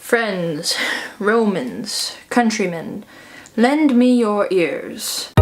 Friends, Romans, countrymen, lend me your ears.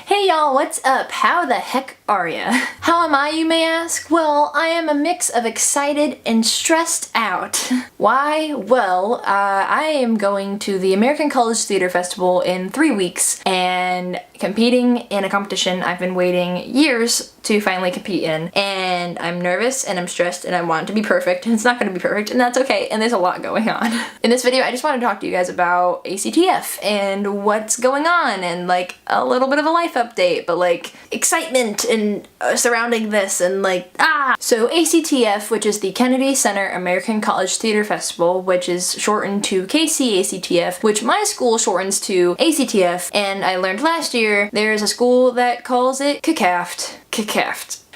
Hey y'all, what's up? How the heck are ya? How am I, you may ask? Well, I am a mix of excited and stressed out. Why? Well, I am going to the American College Theater Festival in 3 weeks and competing in a competition I've been waiting years to finally compete in. And I'm nervous and I'm stressed and I want it to be perfect, and it's not going to be perfect, and that's okay, and there's a lot going on. In this video, I just want to talk to you guys about ACTF and what's going on and like a little bit of a life update, but like excitement and surrounding this and like So ACTF, which is the Kennedy Center American College Theater Festival, which is shortened to KCACTF, which my school shortens to ACTF, and I learned last year there is a school that calls it KCAFT.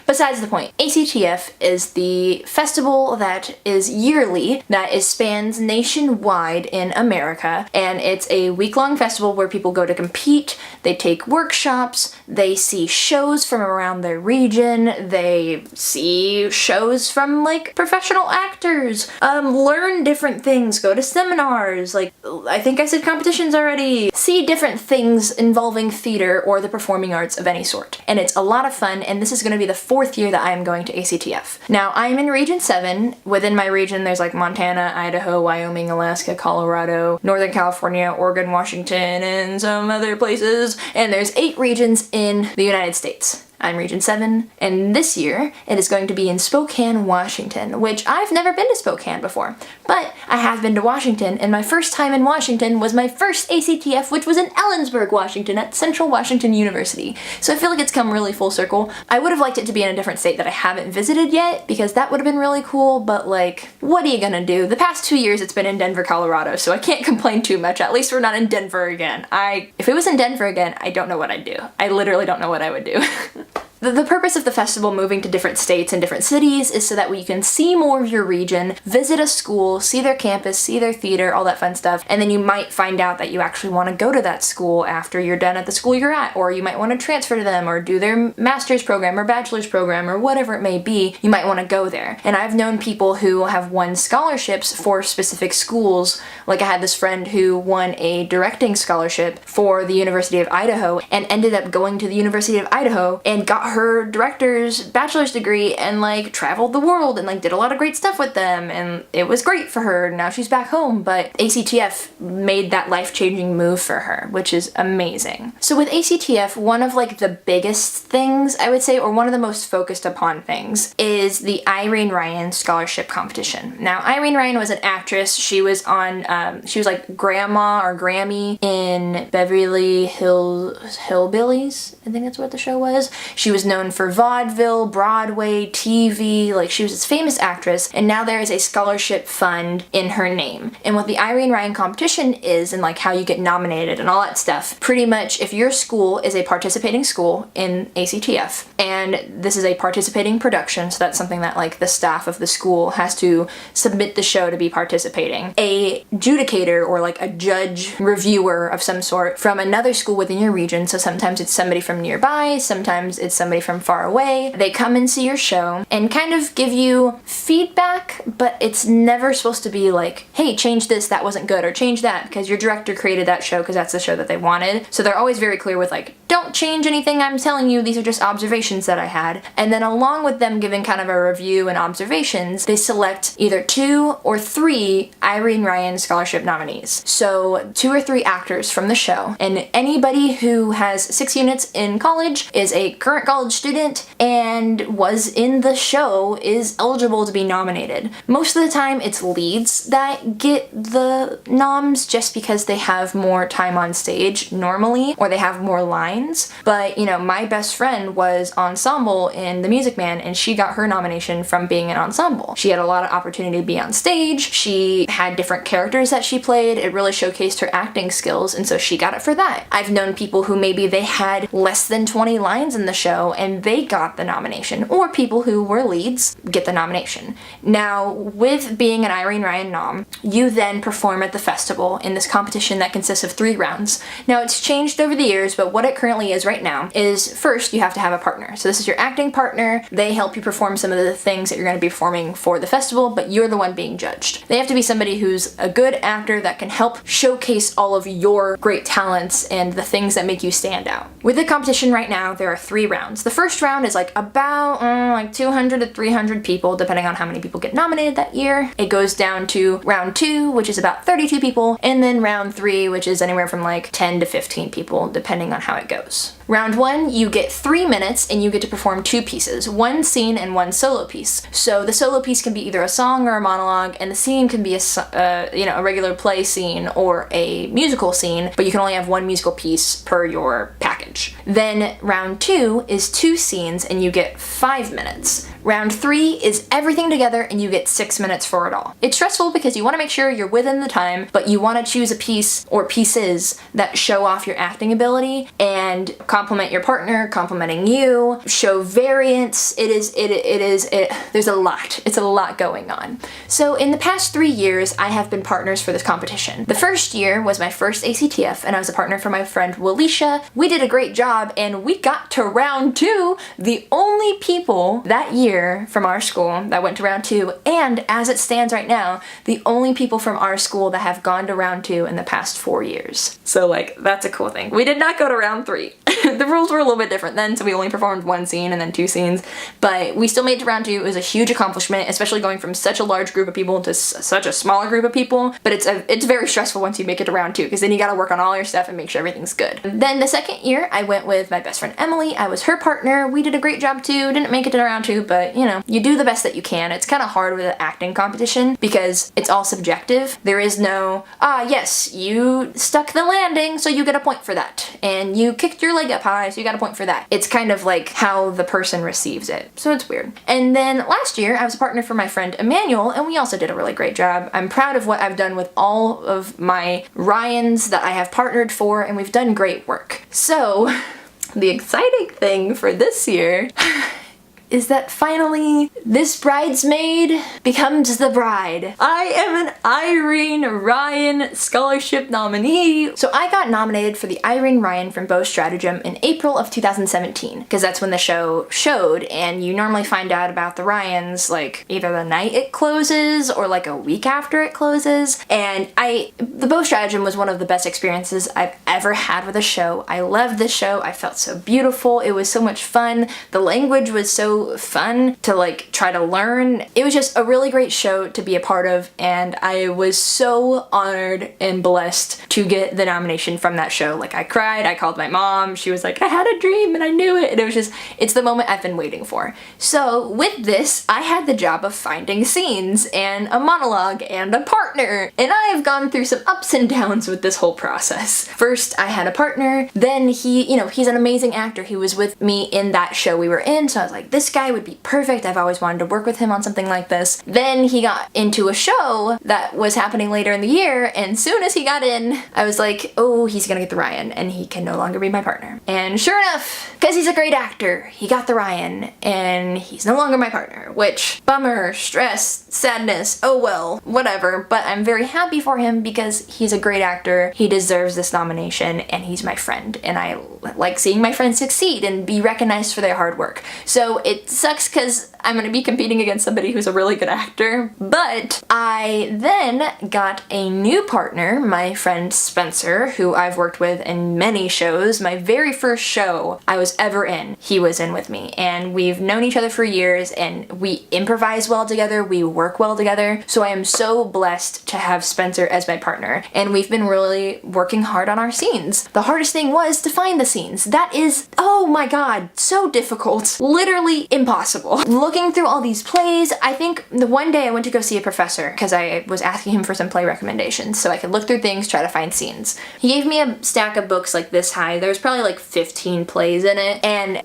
Besides the point, ACTF is the festival that is yearly, that spans nationwide in America, and it's a week-long festival where people go to compete, they take workshops, they see shows from around their region, they see shows from like professional actors, learn different things, go to seminars, like I think I said competitions already, see different things involving theater or the performing arts of any sort. And it's a lot of fun, and this is going to be the 4th year that I am going to ACTF. Now, I'm in Region 7. Within my region, there's like Montana, Idaho, Wyoming, Alaska, Colorado, Northern California, Oregon, Washington, and some other places. And there's 8 regions in the United States. I'm Region 7, and this year it is going to be in Spokane, Washington, which I've never been to Spokane before, but I have been to Washington, and my first time in Washington was my first ACTF, which was in Ellensburg, Washington, at Central Washington University. So I feel like it's come really full circle. I would have liked it to be in a different state that I haven't visited yet, because that would have been really cool, but like, what are you gonna do? The past 2 years it's been in Denver, Colorado, so I can't complain too much. At least we're not in Denver again. If it was in Denver again, I don't know what I'd do. I literally don't know what I would do. The purpose of the festival moving to different states and different cities is so that you can see more of your region, visit a school, see their campus, see their theater, all that fun stuff, and then you might find out that you actually want to go to that school after you're done at the school you're at, or you might want to transfer to them or do their master's program or bachelor's program or whatever it may be. You might want to go there. And I've known people who have won scholarships for specific schools. Like I had this friend who won a directing scholarship for the University of Idaho and ended up going to the University of Idaho and got her director's bachelor's degree and like traveled the world and like did a lot of great stuff with them, and it was great for her. Now she's back home, but ACTF made that life-changing move for her, which is amazing. So with ACTF, one of like the biggest things I would say, or one of the most focused upon things, is the Irene Ryan scholarship competition. Now Irene Ryan was an actress. She was on she was like grandma or Grammy in Beverly Hills Hillbillies, I think that's what the show was. She was known for vaudeville, Broadway, TV, like she was this famous actress, and now there is a scholarship fund in her name. And what the Irene Ryan competition is, and like how you get nominated and all that stuff, pretty much if your school is a participating school in ACTF, and this is a participating production, so that's something that like the staff of the school has to submit the show to be participating, a adjudicator or like a judge reviewer of some sort from another school within your region, so sometimes it's somebody from nearby, sometimes it's somebody from far away. They come and see your show and kind of give you feedback, but it's never supposed to be like, hey, change this, that wasn't good, or change that, because your director created that show because that's the show that they wanted. So they're always very clear with like, don't change anything I'm telling you, these are just observations that I had. And then along with them giving kind of a review and observations, they select either 2 or 3 Irene Ryan scholarship nominees. So 2 or 3 actors from the show, and anybody who has 6 units in college, is a current college student, and was in the show is eligible to be nominated. Most of the time it's leads that get the noms just because they have more time on stage normally, or they have more lines. But you know, my best friend was ensemble in The Music Man, and she got her nomination from being an ensemble. She had a lot of opportunity to be on stage, she had different characters that she played, it really showcased her acting skills, and so she got it for that. I've known people who maybe they had less than 20 lines in the show and they got the nomination, or people who were leads get the nomination. Now, with being an Irene Ryan nom, you then perform at the festival in this competition that consists of 3 rounds. Now, it's changed over the years, but what it currently currently is right now is first you have to have a partner. So this is your acting partner. They help you perform some of the things that you're going to be performing for the festival, but you're the one being judged. They have to be somebody who's a good actor that can help showcase all of your great talents and the things that make you stand out. With the competition right now, there are 3 rounds. The first round is like about like 200 to 300 people, depending on how many people get nominated that year. It goes down to round 2, which is about 32 people, and then round 3, which is anywhere from like 10 to 15 people, depending on how it goes. Round 1, you get 3 minutes and you get to perform 2 pieces, 1 scene and 1 solo piece. So the solo piece can be either a song or a monologue, and the scene can be a regular play scene or a musical scene, but you can only have 1 musical piece per your package. Then round 2 is 2 scenes and you get 5 minutes. Round 3 is everything together and you get 6 minutes for it all. It's stressful because you want to make sure you're within the time, but you want to choose a piece or pieces that show off your acting ability and compliment your partner, complimenting you, show variance. There's a lot. It's a lot going on. So in the past 3 years, I have been partners for this competition. The first year was my first ACTF and I was a partner for my friend Walisha. We did a great job and we got to round 2, the only people that year from our school that went to round 2, and as it stands right now, the only people from our school that have gone to round 2 in the past 4 years. So like, that's a cool thing. We did not go to round 3. The rules were a little bit different then, so we only performed 1 scene and then 2 scenes, but we still made it to round 2. It was a huge accomplishment, especially going from such a large group of people to such a smaller group of people, but it's very stressful once you make it to round 2, because then you gotta work on all your stuff and make sure everything's good. Then the second year, I went with my best friend Emily. I was her partner. We did a great job too. Didn't make it to round 2, but you know, you do the best that you can. It's kind of hard with an acting competition because it's all subjective. There is no, yes, you stuck the landing, so you get a point for that. And you kicked your leg up high, so you got a point for that. It's kind of like how the person receives it. So it's weird. And then last year, I was a partner for my friend Emmanuel, and we also did a really great job. I'm proud of what I've done with all of my Ryans that I have partnered for, and we've done great work. So, the exciting thing for this year is that finally this bridesmaid becomes the bride. I am an Irene Ryan Scholarship nominee. So I got nominated for the Irene Ryan from Beau Stratagem in April of 2017, because that's when the show showed, and you normally find out about the Ryans like either the night it closes or like a week after it closes. And the Beau Stratagem was one of the best experiences I've ever had with a show. I loved the show. I felt so beautiful. It was so much fun. The language was so fun to like try to learn. It was just a really great show to be a part of, and I was so honored and blessed to get the nomination from that show. Like, I cried, I called my mom, she was like, I had a dream and I knew it, and it was just, it's the moment I've been waiting for. So with this, I had the job of finding scenes and a monologue and a partner, and I have gone through some ups and downs with this whole process. First, I had a partner, then he's an amazing actor. He was with me in that show we were in, so I was like, this guy would be perfect. I've always wanted to work with him on something like this. Then he got into a show that was happening later in the year, and soon as he got in, I was like, oh, he's gonna get the Ryan, and he can no longer be my partner. And sure enough, because he's a great actor, he got the Ryan, and he's no longer my partner, which, bummer, stress, sadness, oh well, whatever, but I'm very happy for him because he's a great actor, he deserves this nomination, and he's my friend, and I like seeing my friends succeed and be recognized for their hard work. So it sucks because I'm gonna be competing against somebody who's a really good actor, but I then got a new partner, my friend Spencer, who I've worked with in many shows. My very first show I was ever in, he was in with me, and we've known each other for years, and we improvise well together, we work well together, so I am so blessed to have Spencer as my partner, and we've been really working hard on our scenes. The hardest thing was to find the scenes. That is, oh my god, so difficult. Literally impossible. Looking through all these plays, I think the one day I went to go see a professor because I was asking him for some play recommendations so I could look through things, try to find scenes. He gave me a stack of books like this high. There's probably like 15 plays in it, and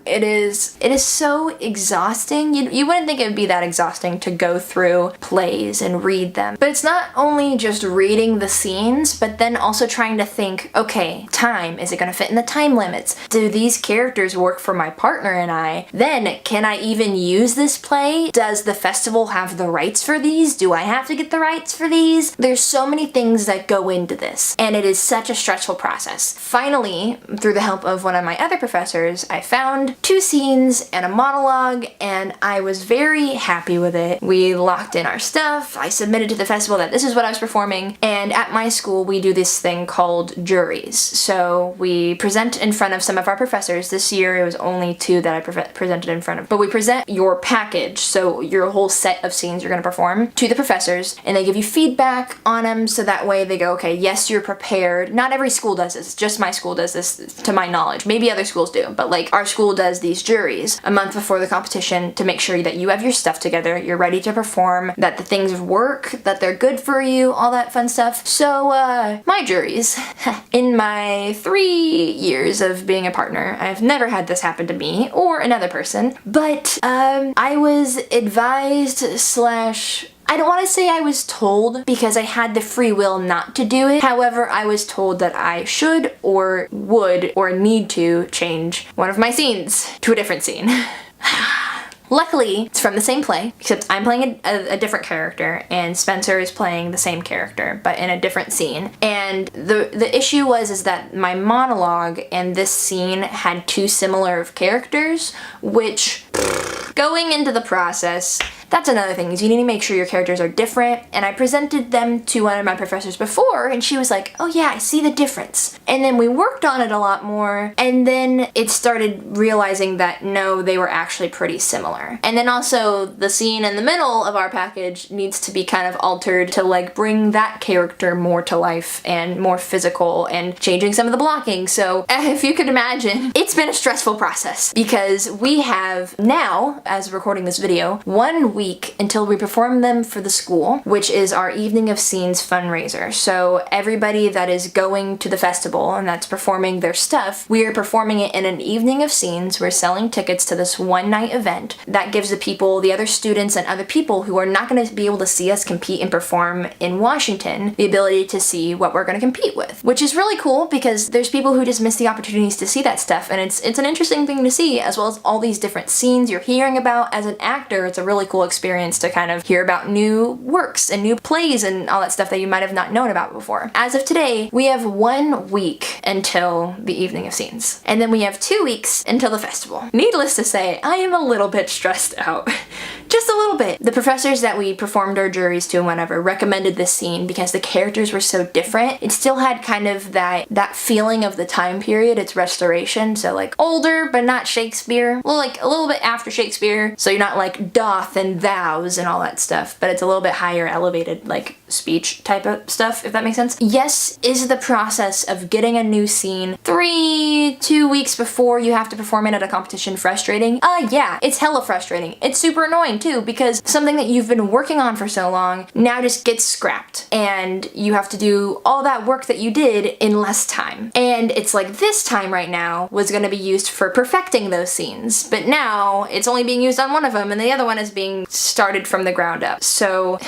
it is so exhausting. You wouldn't think it would be that exhausting to go through plays and read them, but it's not only just reading the scenes, but then also trying to think, okay, time, is it going to fit in the time limits? Do these characters work for my partner and I? Then Then, can I even use this play? Does the festival have the rights for these? Do I have to get the rights for these? There's so many things that go into this, and it is such a stressful process. Finally, through the help of one of my other professors, I found 2 scenes and a monologue, and I was very happy with it. We locked in our stuff, I submitted to the festival that this is what I was performing, and at my school we do this thing called juries. So we present in front of some of our professors. This year it was only 2 that I presented in front of, but we present your package, so your whole set of scenes you're going to perform, to the professors, and they give you feedback on them, so that way they go, okay, yes, you're prepared. Not every school does this, just my school does this to my knowledge. Maybe other schools do, but like our school does these juries a month before the competition to make sure that you have your stuff together, you're ready to perform, that the things work, that they're good for you, all that fun stuff. So my juries, in my 3 years of being a partner, I've never had this happen to me or another person, but I was advised slash I don't want to say I was told, because I had the free will not to do it. However, I was told that I should or would or need to change one of my scenes to a different scene. Luckily, it's from the same play, except I'm playing a different character and Spencer is playing the same character, but in a different scene. And the issue is that my monologue and this scene had 2 similar characters, which, going into the process, that's another thing, is you need to make sure your characters are different, and I presented them to one of my professors before, and she was like, oh yeah, I see the difference. And then we worked on it a lot more, and then it started realizing that no, they were actually pretty similar. And then also, the scene in the middle of our package needs to be kind of altered to like bring that character more to life and more physical and changing some of the blocking. So if you could imagine, it's been a stressful process, because we have now, as recording this video, 1 week until we perform them for the school, which is our Evening of Scenes fundraiser. So everybody that is going to the festival and that's performing their stuff, we are performing it in an Evening of Scenes. We're selling tickets to this 1-night event that gives the people, the other students and other people who are not going to be able to see us compete and perform in Washington, the ability to see what we're going to compete with, which is really cool, because there's people who just miss the opportunities to see that stuff, and it's an interesting thing to see, as well as all these different scenes you're hearing about. As an actor, it's a really cool experience to kind of hear about new works and new plays and all that stuff that you might have not known about before. As of today, we have 1 week until the Evening of Scenes, and then we have 2 weeks until the festival. Needless to say, I am a little bit stressed out. Just a little bit. The professors that we performed our juries to and whatever recommended this scene because the characters were so different. It still had kind of that feeling of the time period. It's restoration, so like older but not Shakespeare. Well, like a little bit after Shakespeare, so you're not like doth and thous and all that stuff, but it's a little bit higher elevated, like speech type of stuff, if that makes sense. Yes, is the process of getting a new scene 2 weeks before you have to perform it at a competition frustrating? Yeah, it's hella frustrating. It's super annoying too, because something that you've been working on for so long now just gets scrapped, and you have to do all that work that you did in less time. And it's like this time right now was going to be used for perfecting those scenes, but now it's only being used on one of them and the other one is being started from the ground up. So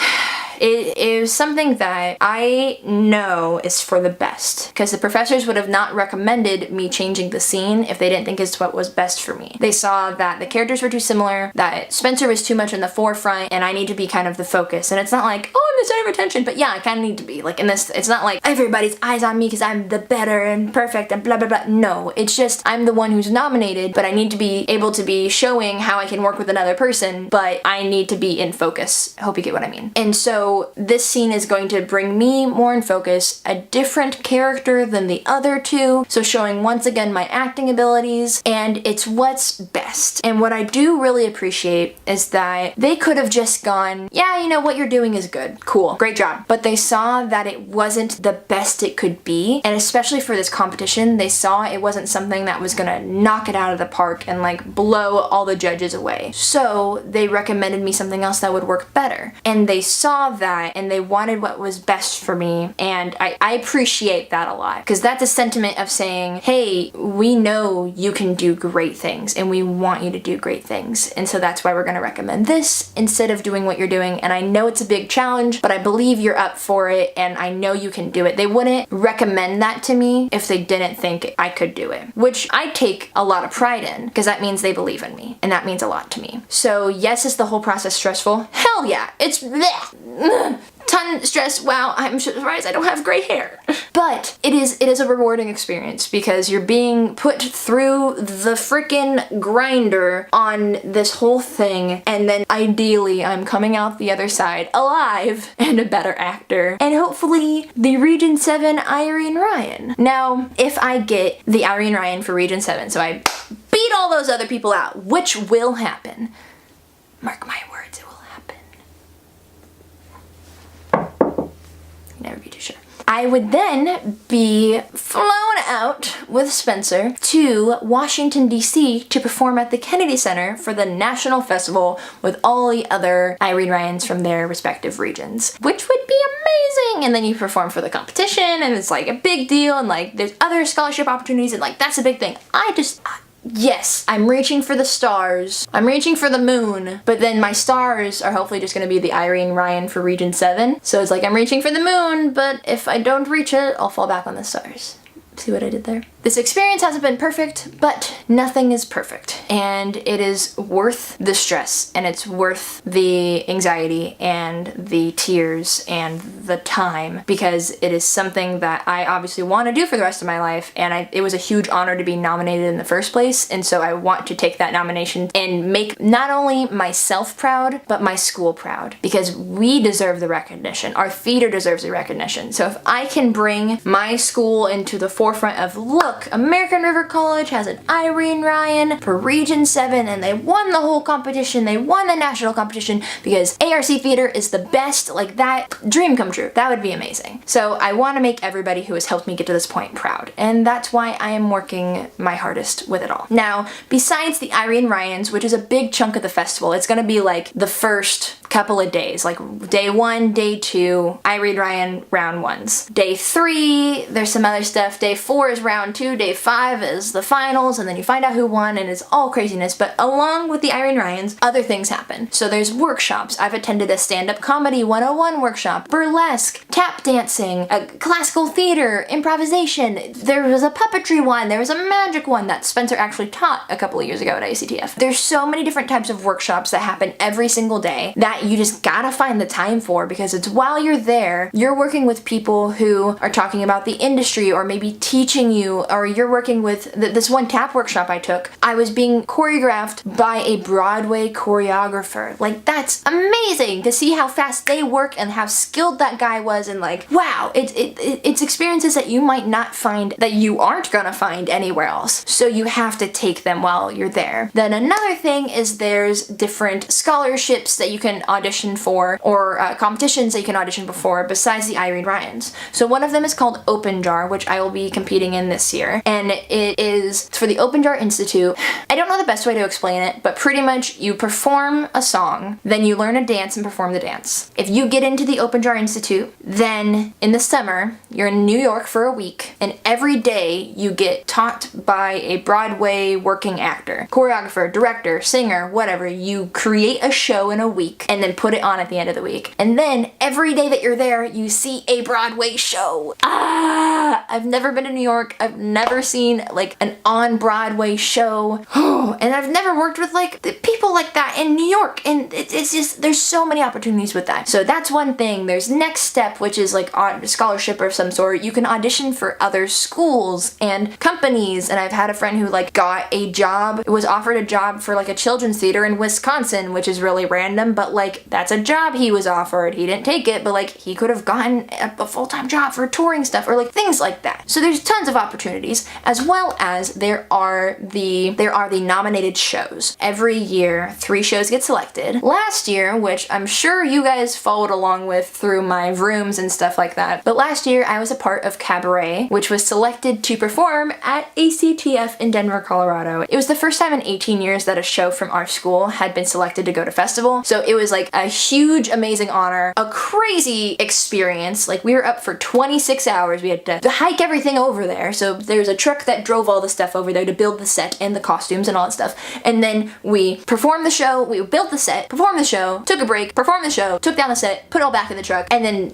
it is something that I know is for the best, because the professors would have not recommended me changing the scene if they didn't think it's what was best for me. They saw that the characters were too similar, that Spencer was too much in the forefront, and I need to be kind of the focus. And it's not like, oh, I'm the center of attention, but yeah, I kind of need to be. Like in this, it's not like everybody's eyes on me because I'm the better and perfect and blah blah blah. No, it's just I'm the one who's nominated, but I need to be able to be showing how I can work with another person, but I need to be in focus. I hope you get what I mean. And so this scene is going to bring me more in focus, a different character than the other 2, so showing once again my acting abilities, and it's what's best. And what I do really appreciate is that they could have just gone, yeah, you know, what you're doing is good, cool, great job. But they saw that it wasn't the best it could be, and especially for this competition, they saw it wasn't something that was gonna knock it out of the park and like blow all the judges away. So they recommended me something else that would work better. And they saw that, and they wanted what was best for me, and I appreciate that a lot, because that's a sentiment of saying, hey, we know you can do great things, and we want you to do great things, and so that's why we're going to recommend this instead of doing what you're doing. And I know it's a big challenge, but I believe you're up for it, and I know you can do it. They wouldn't recommend that to me if they didn't think I could do it, which I take a lot of pride in, because that means they believe in me, and that means a lot to me. So yes, is the whole process stressful? Hell yeah, it's bleh. Ton stress. Wow, I'm surprised I don't have gray hair. But it is a rewarding experience, because you're being put through the freaking grinder on this whole thing, and then ideally I'm coming out the other side alive and a better actor, and hopefully the Region 7 Irene Ryan. Now, if I get the Irene Ryan for Region 7, so I beat all those other people out, which will happen. Mark my words, it will happen. Never be too sure. I would then be flown out with Spencer to Washington, D.C. to perform at the Kennedy Center for the National Festival with all the other Irene Ryans from their respective regions, which would be amazing. And then you perform for the competition, and it's like a big deal, and like there's other scholarship opportunities, and like that's a big thing. Yes, I'm reaching for the stars. I'm reaching for the moon, but then my stars are hopefully just gonna be the Irene Ryan for Region 7. So it's like I'm reaching for the moon, but if I don't reach it, I'll fall back on the stars. See what I did there? This experience hasn't been perfect, but nothing is perfect. And it is worth the stress, and it's worth the anxiety and the tears and the time, because it is something that I obviously want to do for the rest of my life, and it was a huge honor to be nominated in the first place, and so I want to take that nomination and make not only myself proud, but my school proud, because we deserve the recognition. Our theater deserves the recognition. So if I can bring my school into the forefront of, look, American River College has an Irene Ryan for Region 7, and they won the whole competition, they won the national competition, because ARC Theater is the best, like that, dream come true. That would be amazing. So I want to make everybody who has helped me get to this point proud, and that's why I am working my hardest with it all. Now, besides the Irene Ryans, which is a big chunk of the festival, it's gonna be like the first couple of days, like day 1, day 2, Irene Ryan round 1s. Day 3, there's some other stuff. Day 4 is round 2, day 5 is the finals, and then you find out who won, and it's all craziness. But along with the Irene Ryans, other things happen. So there's workshops. I've attended a stand-up comedy 101 workshop, burlesque, tap dancing, a classical theater, improvisation. There was a puppetry one, there was a magic one that Spencer actually taught a couple of years ago at ACTF. There's so many different types of workshops that happen every single day that you just gotta find the time for, because it's while you're there, you're working with people who are talking about the industry, or maybe teaching you, or you're working with this one tap workshop I took. I was being choreographed by a Broadway choreographer. Like, that's amazing to see how fast they work and how skilled that guy was, and like, wow, it's experiences that you might not find, that you aren't gonna find anywhere else. So you have to take them while you're there. Then another thing is there's different scholarships that you can audition for, or competitions that you can audition before besides the Irene Ryans. So one of them is called Open Jar, which I will be competing in this year, and it is for the Open Jar Institute. I don't know the best way to explain it, but pretty much you perform a song, then you learn a dance and perform the dance. If you get into the Open Jar Institute, then in the summer you're in New York for a week, and every day you get taught by a Broadway working actor, choreographer, director, singer, whatever. You create a show in a week and then put it on at the end of the week. And then every day that you're there, you see a Broadway show. I've never been to New York. I've never seen like an on-Broadway show. And I've never worked with like people like that in New York. And it's just, there's so many opportunities with that. So that's one thing. There's Next Step, which is like a scholarship of some sort. You can audition for other schools and companies. And I've had a friend who like got a job, was offered a job for like a children's theater in Wisconsin, which is really random, but like that's a job he was offered. He didn't take it, but like he could have gotten a full-time job for touring stuff, or like things like that. So there's tons of opportunities, as well as there are the nominated shows. Every year 3 shows get selected. Last year, which I'm sure you guys followed along with through my rooms and stuff like that, but last year I was a part of Cabaret, which was selected to perform at ACTF in Denver, Colorado. It was the first time in 18 years that a show from our school had been selected to go to festival, so it was like like a huge, amazing honor, a crazy experience. Like we were up for 26 hours. We had to hike everything over there. So there's a truck that drove all the stuff over there to build the set and the costumes and all that stuff. And then we performed the show, we built the set, performed the show, took a break, performed the show, took down the set, put it all back in the truck, and then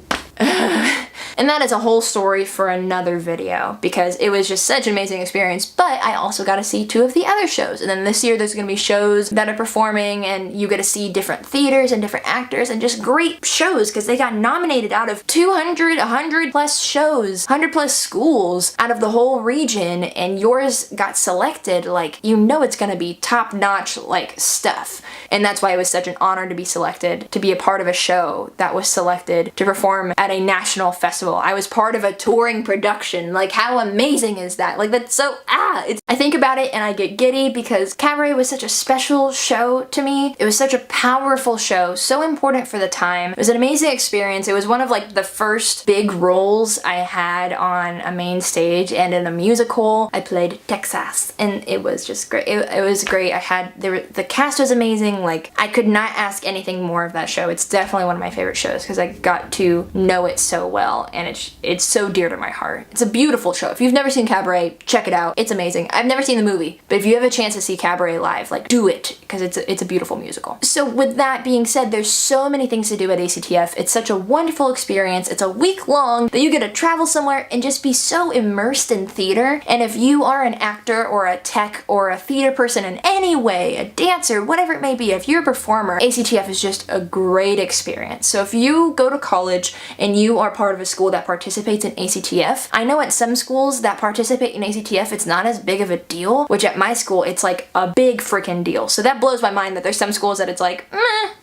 and that is a whole story for another video because it was just such an amazing experience. But I also got to see 2 of the other shows. And then this year there's going to be shows that are performing and you get to see different theaters and different actors and just great shows because they got nominated out of 200, 100 plus shows, 100 plus schools out of the whole region, and yours got selected. Like, you know it's going to be top-notch like stuff. And that's why it was such an honor to be selected, to be a part of a show that was selected to perform at a national festival. I was part of a touring production. Like, how amazing is that? Like, that's so, I think about it and I get giddy because Cabaret was such a special show to me. It was such a powerful show, so important for the time. It was an amazing experience. It was one of like the first big roles I had on a main stage, and in a musical I played Texas, and it was just great. It was great. The cast was amazing. Like, I could not ask anything more of that show. It's definitely one of my favorite shows because I got to know it so well, and it's so dear to my heart. It's a beautiful show. If you've never seen Cabaret, check it out. It's amazing. I've never seen the movie, but if you have a chance to see Cabaret live, like, do it because it's a beautiful musical. So with that being said, there's so many things to do at ACTF. It's such a wonderful experience. It's a week long that you get to travel somewhere and just be so immersed in theater. And if you are an actor or a tech or a theater person in any way, a dancer, whatever it may be, if you're a performer, ACTF is just a great experience. So if you go to college and you are part of a school that participates in ACTF, I know at some schools that participate in ACTF, it's not as big of a deal, which at my school, it's like a big freaking deal. So that blows my mind that there's some schools that it's like,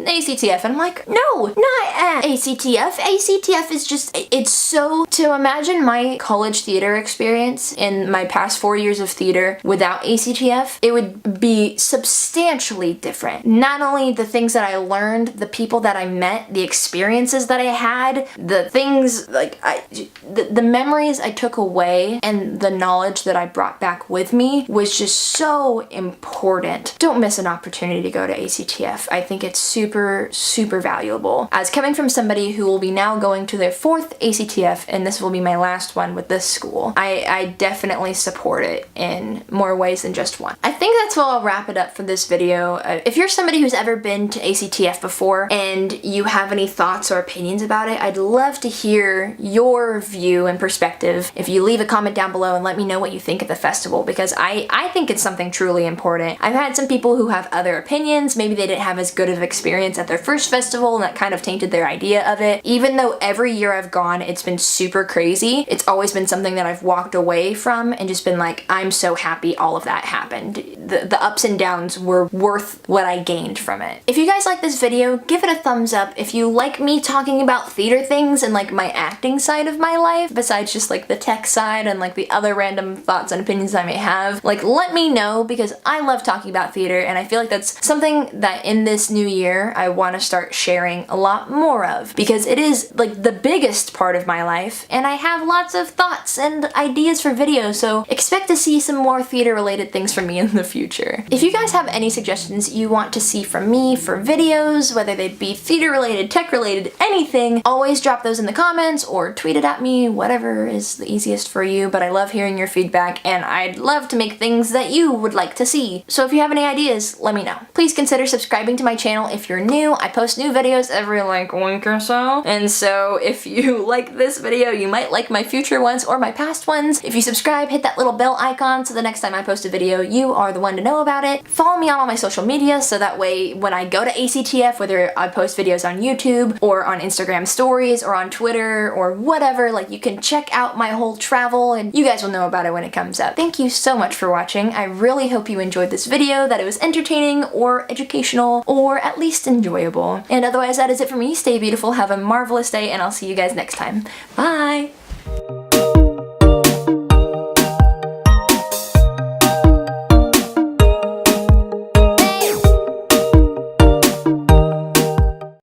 ACTF. And I'm like, no, not at ACTF. ACTF is just, it's so, to imagine my college theater experience in my past 4 years of theater without ACTF, it would be substantially different. Not only the things that I learned, the people that I met, the experiences that I had, the things, like, the memories I took away and the knowledge that I brought back with me was just so important. Don't miss an opportunity to go to ACTF. I think it's super, super valuable. As coming from somebody who will be now going to their 4th ACTF, and this will be my last one with this school, I definitely support it in more ways than just one. I think that's where I'll wrap it up for this video. If you're somebody who's ever been to ACTF before and you have any thoughts or opinions about it, I'd love to hear your view and perspective. If you leave a comment down below and let me know what you think of the festival, because I think it's something truly important. I've had some people who have other opinions. Maybe they didn't have as good of an experience at their first festival and that kind of tainted their idea of it. Even though every year I've gone, it's been super crazy, it's always been something that I've walked away from and just been like, I'm so happy all of that happened. The ups and downs were worth what I gained from it. If you guys like this video, give it a thumbs up. If you like me talking about theater things and like my acting side of my life, besides just like the tech side and like the other random thoughts and opinions I may have, like, let me know, because I love talking about theater and I feel like that's something that in this new year I want to start sharing a lot more of, because it is like the biggest part of my life and I have lots of thoughts and ideas for videos, so expect to see some more theater related things from me in the future. If you guys have any suggestions you want to see from me for videos, whether they be theater related, tech related, anything, always drop those in the comments or tweet it at me, whatever is the easiest for you. But I love hearing your feedback and I'd love to make things that you would like to see. So if you have any ideas, let me know. Please consider subscribing to my channel if you're new. I post new videos every like week or so. And so if you like this video, you might like my future ones or my past ones. If you subscribe, hit that little bell icon so the next time I post a video, you are the one to know about it. Follow me on all my social media so that way when I go to ACTF, whether I post videos on YouTube or on Instagram stories or on Twitter or whatever, like, you can check out my whole travel and you guys will know about it when it comes up. Thank you so much for watching. I really hope you enjoyed this video, that it was entertaining or educational or at least enjoyable. And otherwise, that is it for me. Stay beautiful, have a marvelous day, and I'll see you guys next time. Bye!